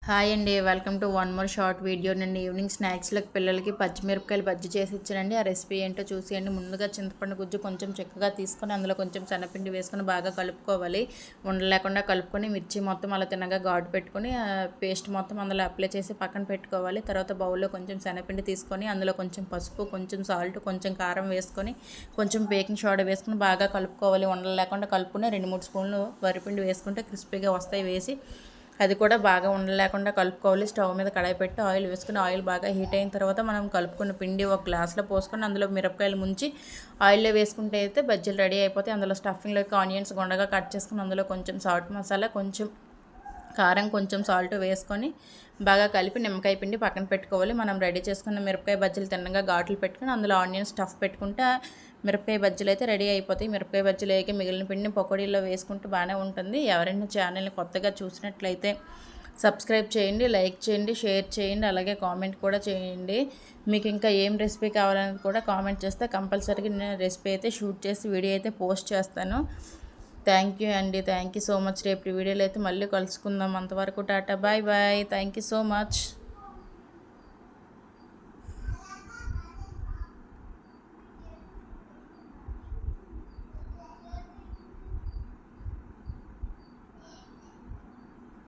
Hi అండి. Welcome to one more short video. నేను evening స్నాక్స్‌లోకి పిల్లలకి పచ్చిమిరపకాయలు బజ్జీ చేసి ఇచ్చానండి. ఆ రెసిపీ ఏంటో చూసేయండి. ముందుగా చింతపండు గుజ్జు కొంచెం చిక్కగా తీసుకొని అందులో కొంచెం శనగపిండి వేసుకొని బాగా కలుపుకోవాలి. ఉండలు లేకుండా కలుపుకొని మిర్చి మొత్తం అలా తిన్నగా ఘాటు పెట్టుకొని పేస్ట్ మొత్తం అందులో అప్లై చేసి పక్కన పెట్టుకోవాలి. తర్వాత బౌల్‌లో కొంచెం శనగపిండి తీసుకొని అందులో కొంచెం పసుపు, కొంచెం సాల్ట్, కొంచెం కారం వేసుకొని కొంచెం బేకింగ్ సోడా వేసుకొని బాగా కలుపుకోవాలి. ఉండలు లేకుండా కలుపుకొని 2, 3 స్పూన్లు వరిపిండి వేసుకుంటే క్రిస్పీగా వస్తాయి. వేసి అది కూడా బాగా ఉండలేకుండా కలుపుకోవాలి. స్టవ్ మీద కడాయి పెట్టి ఆయిల్ వేసుకుని ఆయిల్ బాగా హీట్ అయిన తర్వాత మనం కలుపుకున్న పిండి ఒక గ్లాస్లో పోసుకొని అందులో మిరపకాయలు ముంచి ఆయిల్లో వేసుకుంటే అయితే బజ్జీలు రెడీ అయిపోతాయి. అందులో స్టఫింగ్లోకి ఆనియన్స్ గుండగా కట్ చేసుకుని అందులో కొంచెం సాల్ట్ మసాలా, కొంచెం కారం, కొంచెం సాల్ట్ వేసుకొని బాగా కలిపి నిమ్మకాయ పిండి పక్కన పెట్టుకోవాలి. మనం రెడీ చేసుకున్న మిరపకాయ బజ్జీలు తిన్నగా ఘాట్లు పెట్టుకుని అందులో ఆనియన్ స్టఫ్ పెట్టుకుంటే మిరపకాయ బజ్జీలు అయితే రెడీ అయిపోతాయి. మిరపకాయ బజ్జీలు వేయక మిగిలిన పిండిని పకోడీలో వేసుకుంటూ బాగానే ఉంటుంది. ఎవరైనా ఛానల్ని కొత్తగా చూసినట్లయితే సబ్స్క్రైబ్ చేయండి, లైక్ చేయండి, షేర్ చేయండి, అలాగే కామెంట్ కూడా చేయండి. మీకు ఇంకా ఏం రెసిపీ కావాలని కూడా కామెంట్ చేస్తే కంపల్సరీగా నేను రెసిపీ అయితే షూట్ చేసి వీడియో అయితే పోస్ట్ చేస్తాను. థ్యాంక్ యూ అండి. Thank you so much. రేపు వీడియోలో అయితే మళ్ళీ కలుసుకుందాం. అంతవరకు tata, bye bye. Thank you so much.